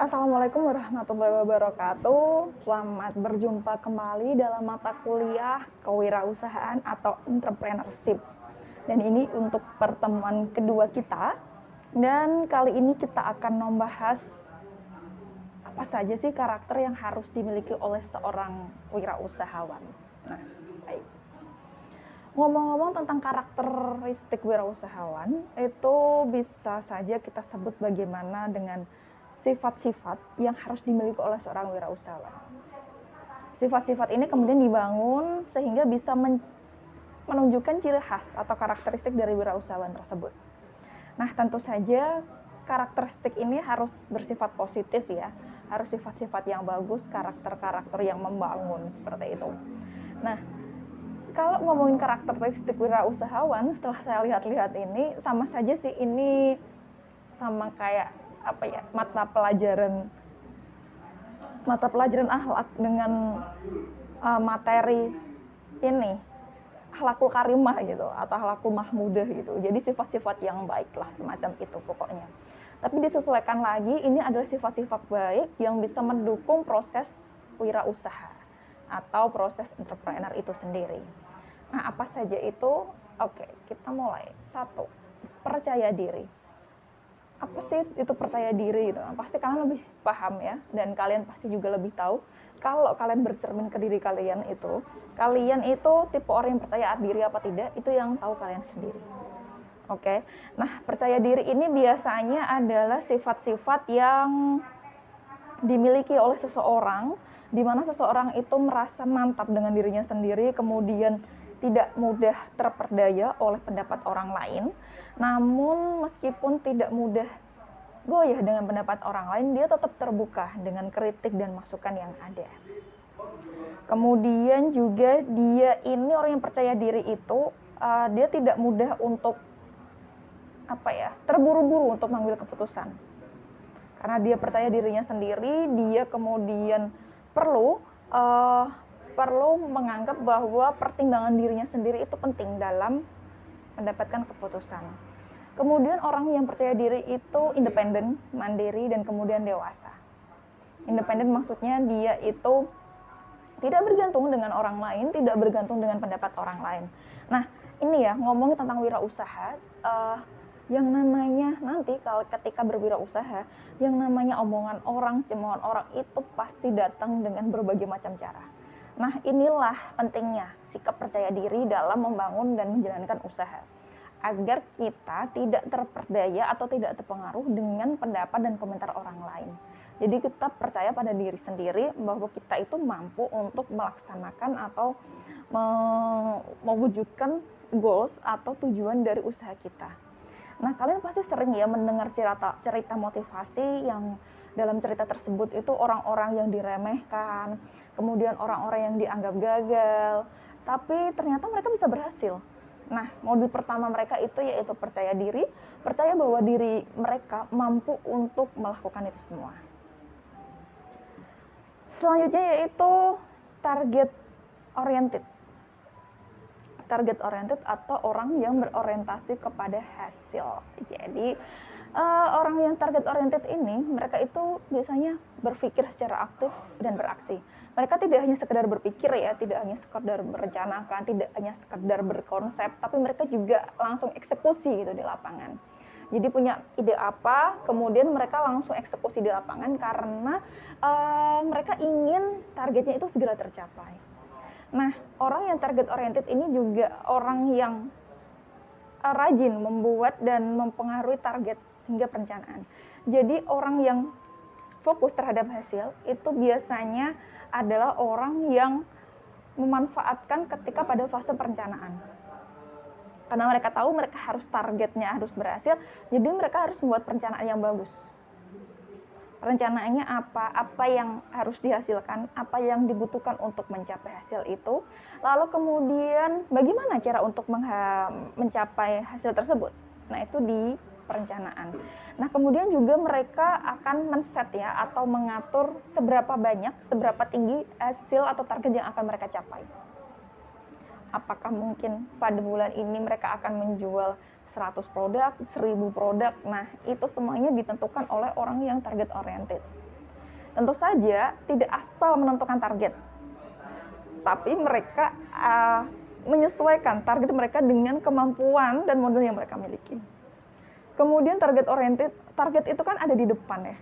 Assalamualaikum warahmatullahi wabarakatuh. Selamat berjumpa kembali dalam mata kuliah kewirausahaan atau entrepreneurship. Dan ini untuk pertemuan kedua kita. Dan kali ini kita akan membahas apa saja sih karakter yang harus dimiliki oleh seorang wirausahawan. Nah, baik. Ngomong-ngomong tentang karakteristik wirausahawan, itu bisa saja kita sebut bagaimana dengan sifat-sifat yang harus dimiliki oleh seorang wirausahawan. Sifat-sifat ini kemudian dibangun sehingga bisa menunjukkan ciri khas atau karakteristik dari wirausahawan tersebut. Nah, tentu saja karakteristik ini harus bersifat positif ya, harus sifat-sifat yang bagus, karakter-karakter yang membangun seperti itu. Nah, kalau ngomongin karakteristik wirausahawan, setelah saya lihat-lihat ini sama saja sih, ini sama kayak mata pelajaran akhlak dengan materi ini akhlakul karimah gitu atau akhlakul mahmudah gitu. Jadi sifat-sifat yang baik lah semacam itu pokoknya. Tapi disesuaikan lagi, ini adalah sifat-sifat baik yang bisa mendukung proses wirausaha atau proses entrepreneur itu sendiri. Nah, apa saja itu? Oke, kita mulai. 1. Percaya diri. Apa sih itu percaya diri gitu? Pasti kalian lebih paham ya, dan kalian pasti juga lebih tahu kalau kalian bercermin ke diri kalian itu tipe orang yang percaya diri apa tidak, itu yang tahu kalian sendiri. Oke. Nah, percaya diri ini biasanya adalah sifat-sifat yang dimiliki oleh seseorang, di mana seseorang itu merasa mantap dengan dirinya sendiri, kemudian tidak mudah terperdaya oleh pendapat orang lain. Namun meskipun tidak mudah goyah dengan pendapat orang lain, dia tetap terbuka dengan kritik dan masukan yang ada. Kemudian juga dia ini orang yang percaya diri itu, dia tidak mudah untuk terburu-buru untuk mengambil keputusan. Karena dia percaya dirinya sendiri, dia kemudian perlu menganggap bahwa pertimbangan dirinya sendiri itu penting dalam mendapatkan keputusan. Kemudian orang yang percaya diri itu independen, mandiri, dan kemudian dewasa. Independen maksudnya dia itu tidak bergantung dengan orang lain, tidak bergantung dengan pendapat orang lain. Nah, ini ya, ngomongin tentang wirausaha, yang namanya nanti kalau ketika berwirausaha, yang namanya omongan orang, cemoohan orang itu pasti datang dengan berbagai macam cara. Nah, inilah pentingnya sikap percaya diri dalam membangun dan menjalankan usaha, agar kita tidak terperdaya atau tidak terpengaruh dengan pendapat dan komentar orang lain. Jadi kita percaya pada diri sendiri bahwa kita itu mampu untuk melaksanakan atau mewujudkan goals atau tujuan dari usaha kita. Nah, kalian pasti sering ya mendengar cerita motivasi yang dalam cerita tersebut itu orang-orang yang diremehkan, kemudian orang-orang yang dianggap gagal, tapi ternyata mereka bisa berhasil. Nah, modul pertama mereka itu yaitu percaya diri, percaya bahwa diri mereka mampu untuk melakukan itu semua. Selanjutnya yaitu target oriented. Target oriented atau orang yang berorientasi kepada hasil. Jadi orang yang target oriented ini, mereka itu biasanya berpikir secara aktif dan beraksi. Mereka tidak hanya sekedar berpikir ya, tidak hanya sekedar merencanakan, tidak hanya sekedar berkonsep, tapi mereka juga langsung eksekusi gitu di lapangan. Jadi punya ide apa, kemudian mereka langsung eksekusi di lapangan karena mereka ingin targetnya itu segera tercapai. Nah, orang yang target oriented ini juga orang yang rajin membuat dan mempengaruhi target hingga perencanaan. Jadi orang yang fokus terhadap hasil itu biasanya adalah orang yang memanfaatkan ketika pada fase perencanaan. Karena mereka tahu mereka harus targetnya harus berhasil, jadi mereka harus membuat perencanaan yang bagus. Rencanaannya apa yang harus dihasilkan, apa yang dibutuhkan untuk mencapai hasil itu, lalu kemudian bagaimana cara untuk mencapai hasil tersebut. Nah, itu di perencanaan. Nah, kemudian juga mereka akan men-set ya atau mengatur seberapa banyak, seberapa tinggi hasil atau target yang akan mereka capai. Apakah mungkin pada bulan ini mereka akan menjual 100 produk, 1000 produk. Nah, itu semuanya ditentukan oleh orang yang target oriented. Tentu saja tidak asal menentukan target, tapi mereka menyesuaikan target mereka dengan kemampuan dan modal yang mereka miliki. Kemudian target itu kan ada di depan ya,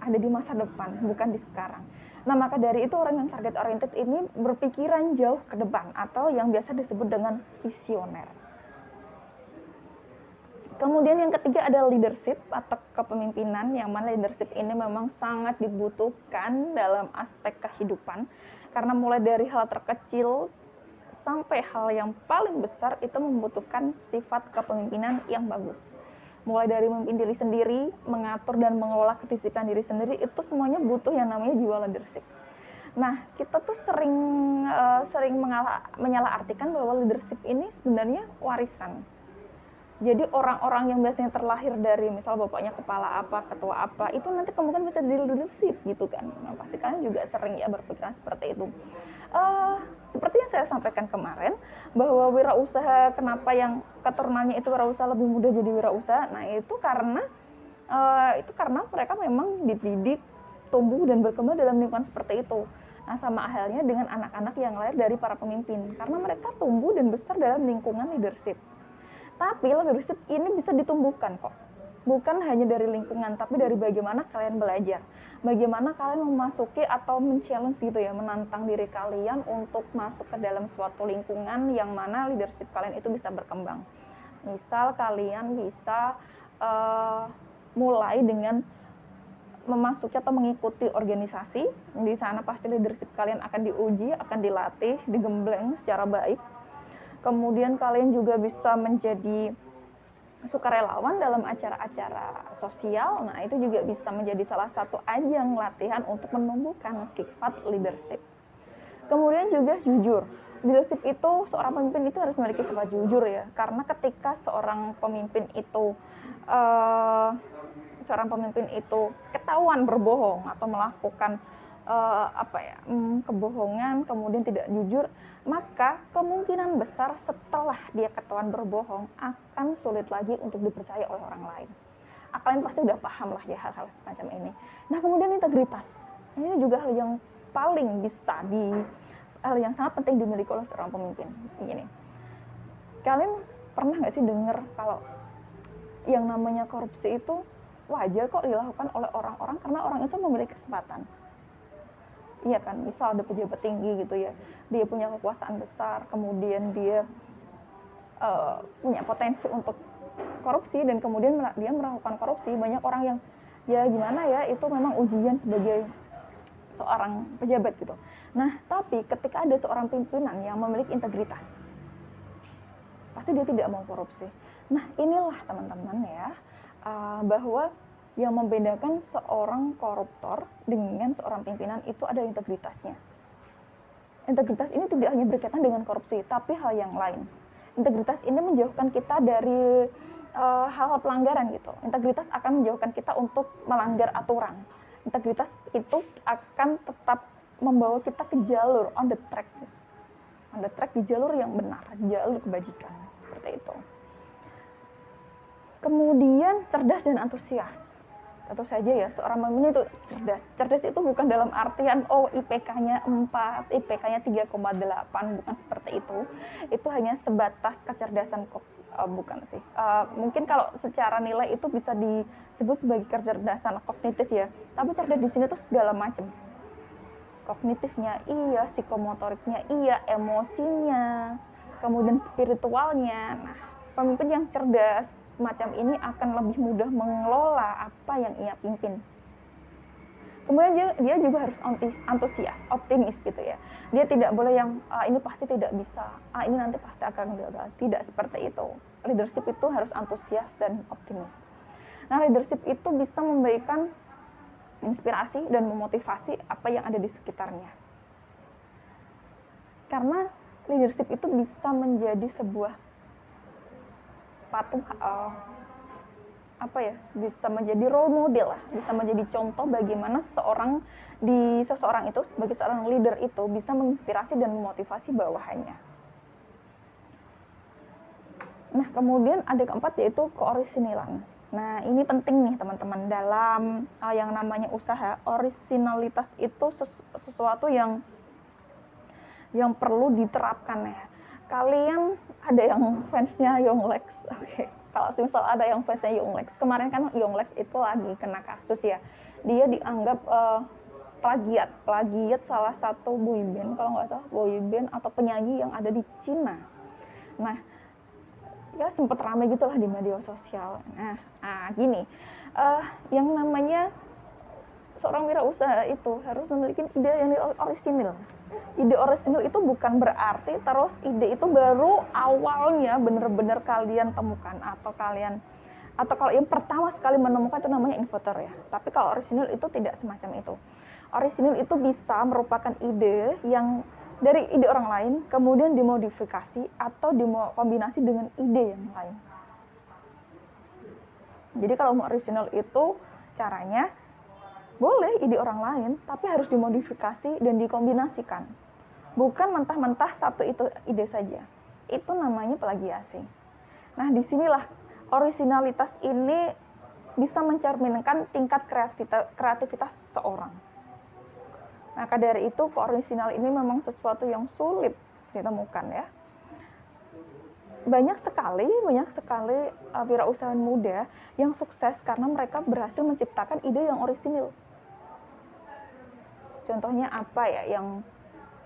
ada di masa depan, bukan di sekarang. Nah, maka dari itu orang yang target oriented ini berpikiran jauh ke depan atau yang biasa disebut dengan visioner. Kemudian yang ketiga ada leadership atau kepemimpinan, yang mana leadership ini memang sangat dibutuhkan dalam aspek kehidupan, karena mulai dari hal terkecil sampai hal yang paling besar itu membutuhkan sifat kepemimpinan yang bagus. Mulai dari memimpin diri sendiri, mengatur dan mengelola kedisiplinan diri sendiri, itu semuanya butuh yang namanya jiwa leadership. Nah, kita tuh sering menyalahartikan bahwa leadership ini sebenarnya warisan. Jadi orang-orang yang biasanya terlahir dari misal bapaknya kepala apa, ketua apa, itu nanti kemungkinan bisa jadi leadership gitu kan. Nah, pasti kalian juga sering ya berpikiran seperti itu. Seperti yang saya sampaikan kemarin, bahwa wirausaha, kenapa yang keturunannya itu wirausaha lebih mudah jadi wirausaha? Nah, itu karena mereka memang dididik, tumbuh dan berkembang dalam lingkungan seperti itu. Nah, sama halnya dengan anak-anak yang lahir dari para pemimpin, karena mereka tumbuh dan besar dalam lingkungan leadership. Tapi leadership ini bisa ditumbuhkan kok. Bukan hanya dari lingkungan, tapi dari bagaimana kalian belajar. Bagaimana kalian memasuki atau men-challenge gitu ya, menantang diri kalian untuk masuk ke dalam suatu lingkungan yang mana leadership kalian itu bisa berkembang. Misal kalian bisa mulai dengan memasuki atau mengikuti organisasi. Di sana pasti leadership kalian akan diuji, akan dilatih, digembleng secara baik. Kemudian kalian juga bisa menjadi sukarelawan dalam acara-acara sosial. Nah, itu juga bisa menjadi salah satu ajang latihan untuk menumbuhkan sifat leadership. Kemudian juga jujur. Leadership itu, seorang pemimpin itu harus memiliki sifat jujur ya. Karena ketika seorang pemimpin itu ketahuan berbohong atau melakukan kebohongan, kemudian tidak jujur, maka kemungkinan besar setelah dia ketahuan berbohong akan sulit lagi untuk dipercaya oleh orang lain. Kalian pasti udah paham lah ya hal-hal semacam ini. Nah, kemudian integritas. Ini juga hal yang sangat penting dimiliki oleh seorang pemimpin. Begini, kalian pernah nggak sih dengar kalau yang namanya korupsi itu wajar kok dilakukan oleh orang-orang karena orang itu memiliki kesempatan? Iya kan, misal ada pejabat tinggi gitu ya, dia punya kekuasaan besar, kemudian dia punya potensi untuk korupsi dan kemudian dia melakukan korupsi. Banyak orang yang ya gimana ya, itu memang ujian sebagai seorang pejabat gitu. Nah, tapi ketika ada seorang pimpinan yang memiliki integritas, pasti dia tidak mau korupsi. Nah, inilah teman-teman ya, bahwa yang membedakan seorang koruptor dengan seorang pimpinan itu ada integritasnya. Integritas ini tidak hanya berkaitan dengan korupsi, tapi hal yang lain. Integritas ini menjauhkan kita dari hal-hal pelanggaran gitu. Integritas akan menjauhkan kita untuk melanggar aturan. Integritas itu akan tetap membawa kita ke jalur on the track di jalur yang benar, jalur kebajikan, seperti itu. Kemudian cerdas dan antusias. Tentu saja ya, seorang pemimpin itu cerdas. Cerdas itu bukan dalam artian IPK-nya 4, IPK-nya 3,8, bukan seperti itu. Itu hanya sebatas kecerdasan, bukan sih. Mungkin kalau secara nilai itu bisa disebut sebagai kecerdasan kognitif ya. Tapi cerdas di sini tuh segala macam. Kognitifnya iya, psikomotoriknya iya, emosinya, kemudian spiritualnya. Nah, pemimpin yang cerdas semacam ini akan lebih mudah mengelola apa yang ia pimpin. Kemudian dia juga harus antusias, optimis gitu ya. Dia tidak boleh yang ini pasti tidak bisa, ini nanti pasti akan gagal. Tidak seperti itu. Leadership itu harus antusias dan optimis. Nah, leadership itu bisa memberikan inspirasi dan memotivasi apa yang ada di sekitarnya. Karena leadership itu bisa menjadi sebuah bisa menjadi role model lah, bisa menjadi contoh bagaimana seseorang itu sebagai seorang leader itu bisa menginspirasi dan memotivasi bawahannya. Nah, kemudian ada keempat yaitu keorisinilan. Nah, ini penting nih teman-teman dalam yang namanya usaha. Orisinalitas itu sesuatu yang perlu diterapkan ya. Kalian ada yang fansnya Yonglex, oke. Kalau misal ada yang fansnya Yonglex, kemarin kan Yonglex itu lagi kena kasus ya. Dia dianggap plagiat salah satu boyband, kalau nggak salah boyband atau penyanyi yang ada di Cina. Nah, ya sempat ramai gitulah di media sosial. Nah gini, yang namanya seorang wirausaha itu harus memiliki ide yang orisinil. Ide orisinil itu bukan berarti terus ide itu baru awalnya benar-benar kalian temukan atau kalau yang pertama sekali menemukan itu namanya inventor ya. Tapi kalau orisinil itu tidak semacam itu. Orisinil itu bisa merupakan ide yang dari ide orang lain kemudian dimodifikasi atau dikombinasi dengan ide yang lain. Jadi kalau mau orisinil itu caranya boleh ide orang lain, tapi harus dimodifikasi dan dikombinasikan. Bukan mentah-mentah satu itu ide saja. Itu namanya plagiasi. Nah, disinilah orisinalitas ini bisa mencerminkan tingkat kreativitas seorang. Maka dari itu, orisinal ini memang sesuatu yang sulit ditemukan ya. Banyak sekali wirausahawan muda yang sukses karena mereka berhasil menciptakan ide yang orisinil. Contohnya apa ya, yang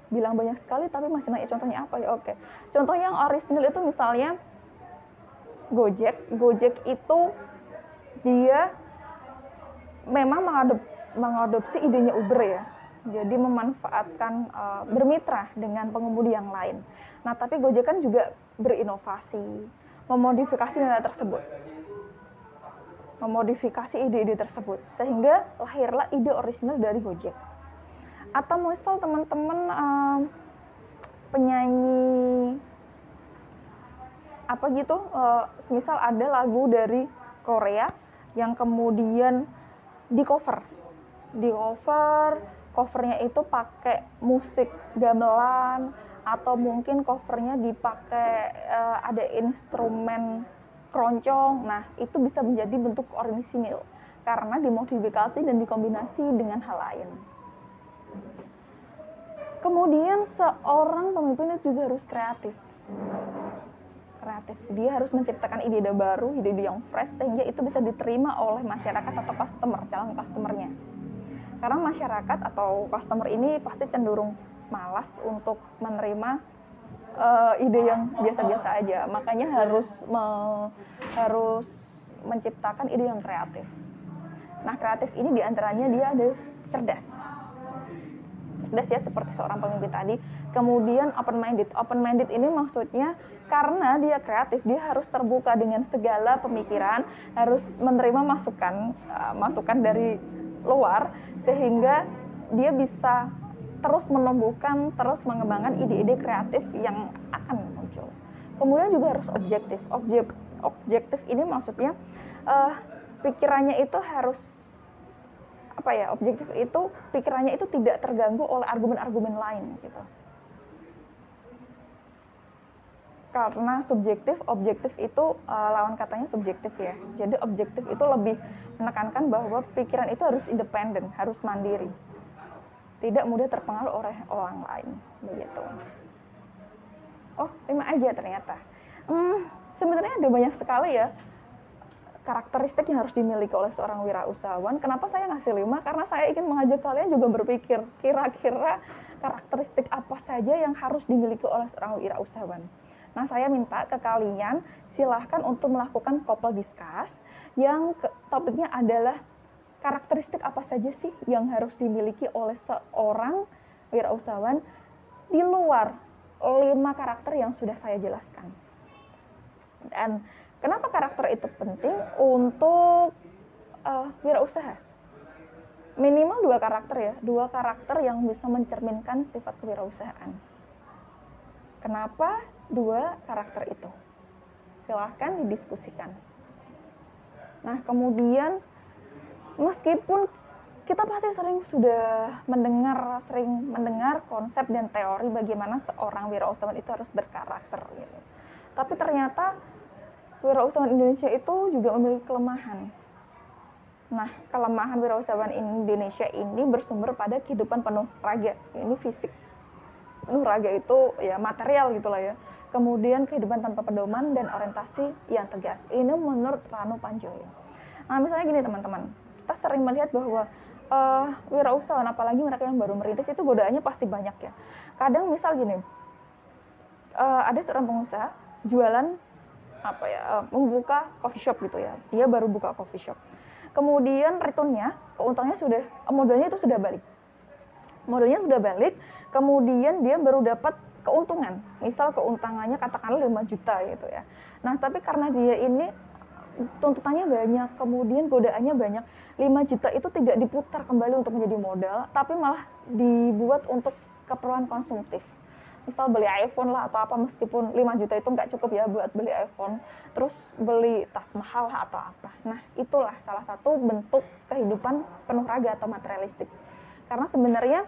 bilang banyak sekali tapi masih nanya contohnya apa ya? Oke. Contoh yang orisinil itu misalnya Gojek. Gojek itu dia memang mengadopsi idenya Uber ya. Jadi memanfaatkan bermitra dengan pengemudi yang lain. Nah, tapi Gojek kan juga berinovasi, memodifikasi nilai tersebut. Memodifikasi ide-ide tersebut sehingga lahirlah ide orisinal dari Gojek. Atau misal teman-teman penyanyi apa gitu, misal ada lagu dari Korea yang kemudian covernya itu pakai musik gamelan atau mungkin covernya dipakai ada instrumen keroncong. Nah, itu bisa menjadi bentuk orisinil karena dimodifikasi dan dikombinasi dengan hal lain. Kemudian seorang pemimpin itu juga harus kreatif. Dia harus menciptakan ide-ide baru, ide-ide yang fresh sehingga itu bisa diterima oleh masyarakat atau calon customer-nya. Karena masyarakat atau customer ini pasti cenderung malas untuk menerima ide yang biasa-biasa aja. Makanya harus menciptakan ide yang kreatif. Nah, kreatif ini diantaranya dia ada cerdas ya, seperti seorang pemimpin tadi. Kemudian open minded ini maksudnya karena dia kreatif, dia harus terbuka dengan segala pemikiran, harus menerima masukan dari luar sehingga dia bisa terus menumbuhkan, terus mengembangkan ide-ide kreatif yang akan muncul. Kemudian juga harus objektif ini maksudnya pikirannya itu harus objektif itu pikirannya itu tidak terganggu oleh argumen-argumen lain gitu. Karena objektif itu lawan katanya subjektif ya. Jadi objektif itu lebih menekankan bahwa pikiran itu harus independen, harus mandiri. Tidak mudah terpengaruh oleh orang lain begitu. Oh, 5 aja ternyata. Sebenarnya ada banyak sekali ya karakteristik yang harus dimiliki oleh seorang wirausahawan. Kenapa saya ngasih 5? Karena saya ingin mengajak kalian juga berpikir, kira-kira karakteristik apa saja yang harus dimiliki oleh seorang wirausahawan. Nah, saya minta ke kalian silahkan untuk melakukan couple discuss yang topiknya adalah karakteristik apa saja sih yang harus dimiliki oleh seorang wirausahawan di luar 5 karakter yang sudah saya jelaskan. Dan kenapa karakter itu penting untuk wirausaha? Minimal 2 karakter ya, 2 karakter yang bisa mencerminkan sifat kewirausahaan. Kenapa 2 karakter itu? Silahkan didiskusikan. Nah, kemudian meskipun kita pasti sering mendengar konsep dan teori bagaimana seorang wirausahawan itu harus berkarakter gitu. Tapi ternyata wirausahawan Indonesia itu juga memiliki kelemahan. Nah, kelemahan wirausahawan Indonesia ini bersumber pada kehidupan penuh raga. Ini fisik. Penuh raga itu ya material gitulah ya. Kemudian kehidupan tanpa pedoman dan orientasi yang tegas. Ini menurut Rano Panjoyo. Nah, misalnya gini teman-teman. Kita sering melihat bahwa wirausahawan, apalagi mereka yang baru merintis, itu godaannya pasti banyak ya. Kadang misal gini, ada seorang pengusaha jualan membuka coffee shop gitu ya. Dia baru buka coffee shop. Kemudian returnnya, keuntungannya sudah, modalnya itu sudah balik. Modalnya sudah balik, kemudian dia baru dapat keuntungan. Misal keuntungannya katakanlah 5 juta gitu ya. Nah, tapi karena dia ini tuntutannya banyak, kemudian godaannya banyak, 5 juta itu tidak diputar kembali untuk menjadi modal, tapi malah dibuat untuk keperluan konsumtif. Misal beli iPhone lah atau apa, meskipun 5 juta itu nggak cukup ya buat beli iPhone, terus beli tas mahal atau apa. Nah, itulah salah satu bentuk kehidupan penuh raga atau materialistik. Karena sebenarnya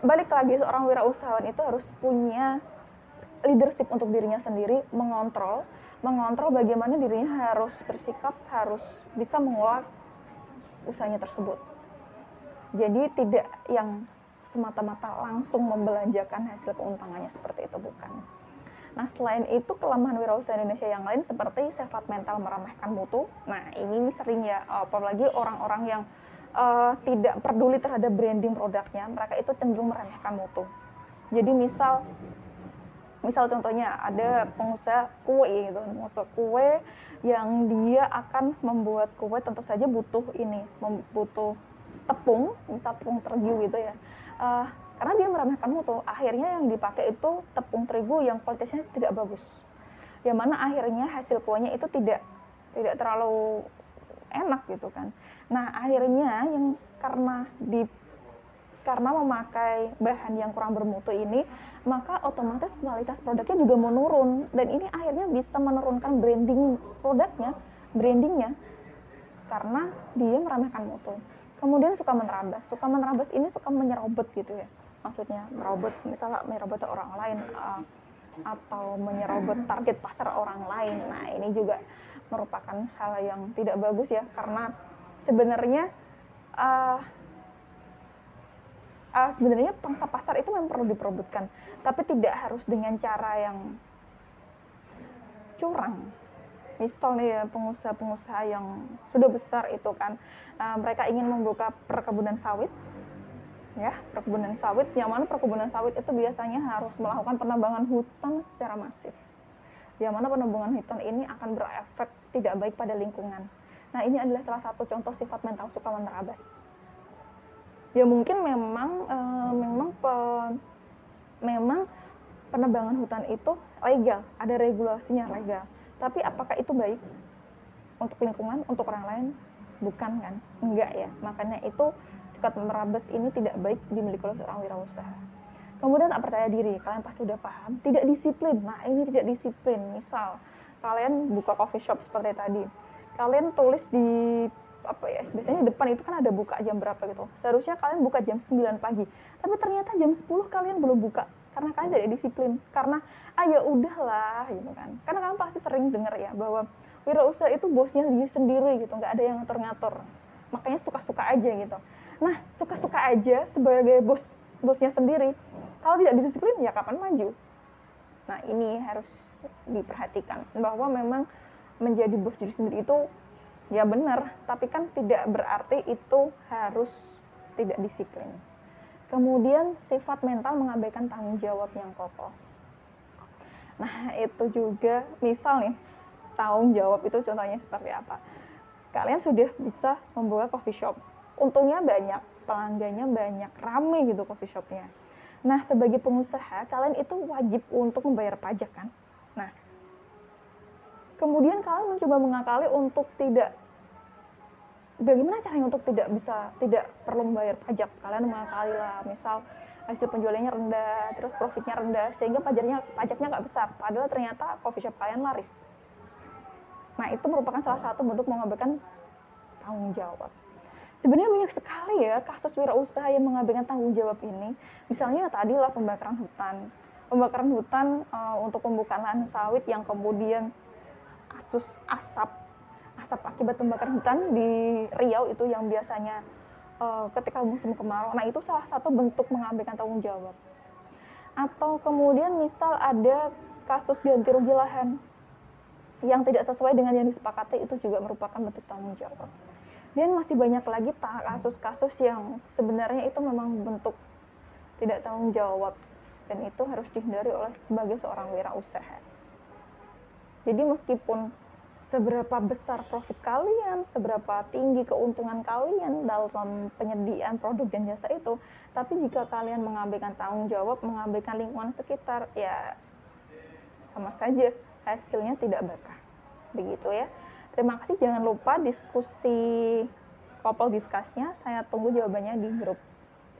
balik lagi, seorang wirausahawan itu harus punya leadership untuk dirinya sendiri, mengontrol bagaimana dirinya harus bersikap, harus bisa mengelola usahanya tersebut. Jadi tidak yang semata-mata langsung membelanjakan hasil keuntungannya, seperti itu, bukan. Nah, selain itu kelemahan wirausaha Indonesia yang lain seperti sifat mental meremehkan mutu. Nah, ini sering ya, apalagi orang-orang yang tidak peduli terhadap branding produknya, mereka itu cenderung meremehkan mutu. Jadi misal contohnya ada pengusaha kue gitu, pengusaha kue yang dia akan membuat kue, tentu saja butuh tepung, misal tepung terigu gitu ya. Karena dia meremehkan mutu, akhirnya yang dipakai itu tepung terigu yang kualitasnya tidak bagus. Yang mana akhirnya hasil kuenya itu tidak terlalu enak gitu kan. Nah, akhirnya yang karena memakai bahan yang kurang bermutu ini, maka otomatis kualitas produknya juga menurun, dan ini akhirnya bisa menurunkan brandingnya karena dia meremehkan mutu. Kemudian suka menerabas ini suka menyerobot gitu ya, maksudnya misalnya menyerobot orang lain, atau menyerobot target pasar orang lain. Nah, ini juga merupakan hal yang tidak bagus ya, karena sebenarnya pangsa pasar itu memang perlu diperebutkan, tapi tidak harus dengan cara yang curang. Misal nih ya, pengusaha-pengusaha yang sudah besar itu kan, mereka ingin membuka perkebunan sawit, yang mana perkebunan sawit itu biasanya harus melakukan penambangan hutan secara masif, yang mana penambangan hutan ini akan berefek tidak baik pada lingkungan. Nah, ini adalah salah satu contoh sifat mental suka menerabas. Ya mungkin memang penebangan hutan itu legal, ada regulasinya legal. Tapi apakah itu baik untuk lingkungan, untuk orang lain? Bukan kan? Enggak ya. Makanya itu sifat merabas ini tidak baik dimiliki oleh seorang wirausaha. Kemudian tak percaya diri, kalian pasti udah paham. Tidak disiplin. Nah, ini tidak disiplin. Misal kalian buka coffee shop seperti tadi, kalian tulis di biasanya depan itu kan ada buka jam berapa gitu. Seharusnya kalian buka jam 9 pagi, tapi ternyata jam 10 kalian belum buka karena kalian tidak disiplin. Karena ya udahlah gitu kan. Karena kalian pasti sering dengar ya bahwa wirausaha itu bosnya dia sendiri gitu, nggak ada yang ngatur-ngatur. Makanya suka-suka aja gitu. Nah, suka-suka aja sebagai bosnya sendiri, kalau tidak disiplin ya kapan maju? Nah, ini harus diperhatikan bahwa memang menjadi bos diri sendiri itu ya benar, tapi kan tidak berarti itu harus tidak disiplin. Kemudian sifat mental mengabaikan tanggung jawab yang kokoh. Nah, itu juga misal nih, tanggung jawab itu contohnya seperti apa? Kalian sudah bisa membuka coffee shop, untungnya banyak, pelanggannya banyak, rame gitu coffee shopnya. Nah, sebagai pengusaha, kalian itu wajib untuk membayar pajak kan? Nah, kemudian kalian mencoba mengakali untuk bagaimana caranya untuk tidak perlu membayar pajak. Kalian mengakali lah, misal hasil penjualannya rendah, terus profitnya rendah, sehingga pajaknya nggak besar, padahal ternyata coffee shop kalian laris. Nah, itu merupakan salah satu bentuk mengabaikan tanggung jawab. Sebenarnya banyak sekali ya kasus wirausaha yang mengabaikan tanggung jawab ini. Misalnya tadi lah pembakaran hutan untuk pembukaan lahan sawit yang kemudian kasus asap akibat pembakaran hutan di Riau itu yang biasanya ketika musim kemarau. Nah, itu salah satu bentuk mengabaikan tanggung jawab. Atau kemudian misal ada kasus ganti rugi lahan yang tidak sesuai dengan yang disepakati, itu juga merupakan bentuk tanggung jawab. Dan masih banyak lagi kasus-kasus yang sebenarnya itu memang bentuk tidak tanggung jawab, dan itu harus dihindari oleh sebagai seorang wirausaha. Jadi meskipun seberapa besar profit kalian, seberapa tinggi keuntungan kalian dalam penyediaan produk dan jasa itu, tapi jika kalian mengabaikan tanggung jawab, mengabaikan lingkungan sekitar, ya sama saja hasilnya tidak berkah. Begitu ya. Terima kasih, jangan lupa diskusi couple discuss-nya, saya tunggu jawabannya di grup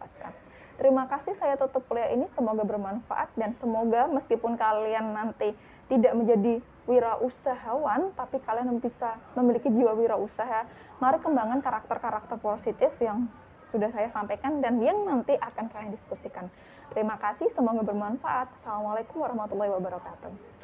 WhatsApp. Terima kasih, saya tutup kuliah ini, semoga bermanfaat dan semoga meskipun kalian nanti tidak menjadi wirausahawan, tapi kalian bisa memiliki jiwa wirausaha. Mari kembangkan karakter-karakter positif yang sudah saya sampaikan dan yang nanti akan kalian diskusikan. Terima kasih, semoga bermanfaat. Assalamualaikum warahmatullahi wabarakatuh.